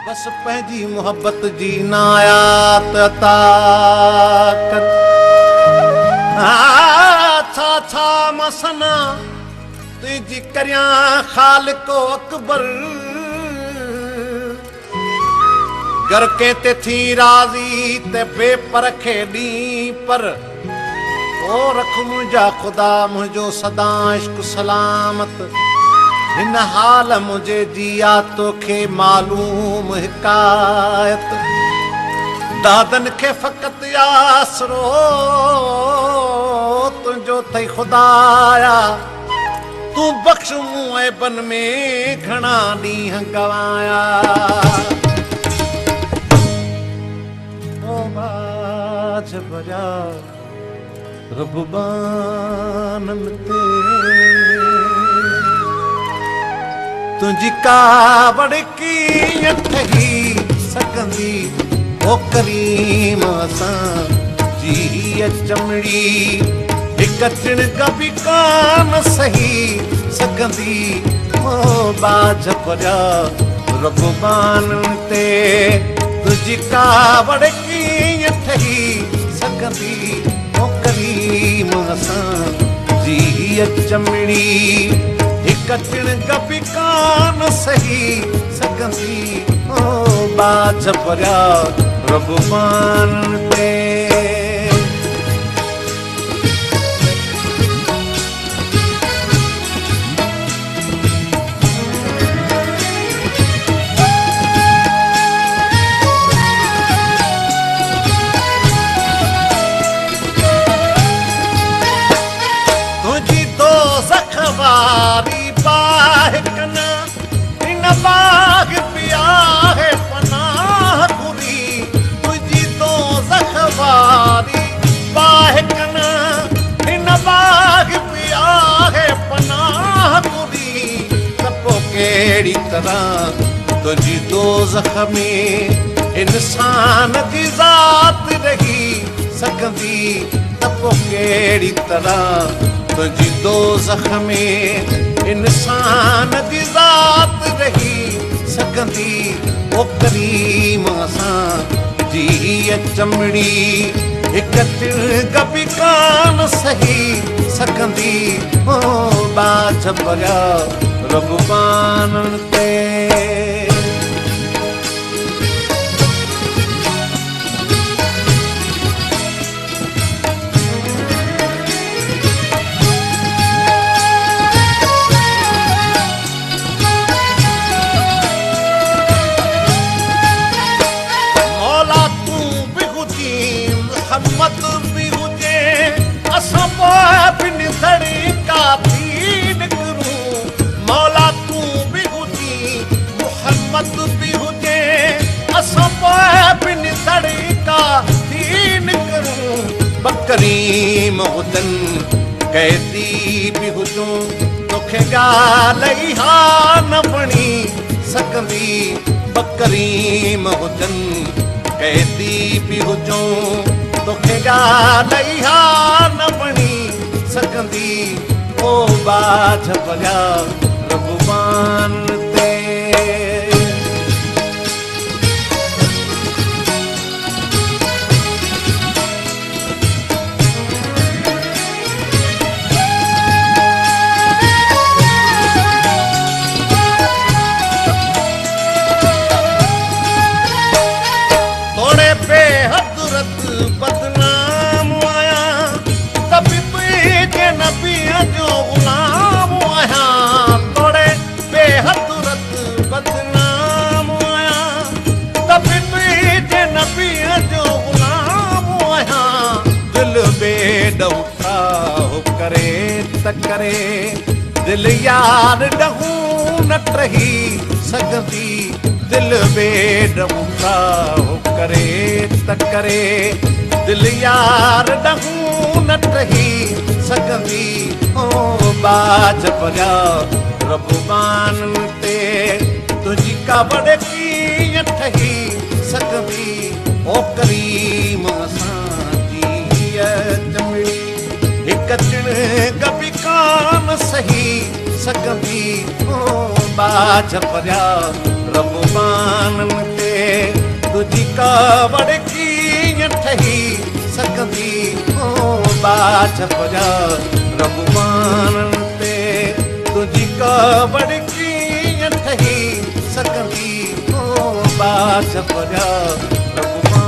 बस पंहिंजी मोहब्बत जी नायात ताकत छा छा मसना तुंहिंजी करियां ख़ालिको अकबर गर के ते थी राज़ी ते बेपरखे ॾींहुं पर ओ रख मुंहिंजा ख़ुदा मुंहिंजो सदा इश्क सलामत हिन हाल मुंहिंजे जिया तोखे मालूम हिकायत दादन खे फ़क़ति आसरो तुंहिंजो अथई ख़ुदाया तूं बख़्श मूं ऐबन में घणा ॾींहं गवाया ओ बाज भरिया रबबाननि ते तुंहिंजी कावड़ कीअं ठही सघंदी ओ करीम असां जी चमड़ी हिकु चिणक बि कान सही सघंदी ओ बाज भरिया रबबाननि ते तुंहिंजी कावड़ कीअं ठही सघंदी ओ करीम असां जी चमड़ी हिकु चिणक बि कान सही सघंदी ओ बाज भरिया रबबाननि ते वारी बाह कना इन बाग पिया है पनाह घुरी तुझी तो ज़ख़वारी बाह कना इन बाग पिया है पनाह घुरी तपो केड़ी तरह तुझी दोज़ख में इंसान की ज़ात रही सकंदी तपो केड़ी तरह तुझी दोज़ख में इंसान की ज़ात रही सकंदी ओ करीम असां जी चमड़ी हिकु चिणक बि कान सही सकंदी ओ बाज भरिया रबबाननि ते मोहम्मद भी हुजे असां पोइ निसड़ी काफ़ी निकरूं मौला तूं बि हुजी मोहम्मद भी हुजे असां पोइ निसड़ी काफ़ी निकरूं बकरीम हुजनि कैदी बि हुजूं तोखे ॻाल्हि हा न बणी सघंदी बकरीम हुजनि कैदी बि हुजूं तोखे ॻाल्हि हा न बणी सघंदी ओ बाज भरिया रबबाननि ते तोड़े बेहदरत बदनाम आया तभी तुझे नबी जो गुलाम आया तोड़े बेहदरत बदनाम आया तभी तुझे नबी जो गुलाम आया दिल बेडौठा हो करे त करे दिल यार ॾहूं न टही सघंदी दिल बेडौठा हो करे त करे दिल यार ॾहूं न टही सघंदी ओ बाज भरिया रबबाननि ते तुंहिंजी कावड़ कीअं ठही सघंदी ओ करीम असां जी चमड़ी हिकु चिणक बि कान सही सघंदी ओ बाज भरिया रबबाननि ते कावड़ कीअं ठही सकंदी ओ बाछ जा रघुमान ते तुझी कावड़ कीअं ठही सकंदी ओ बाछ जा रघुमान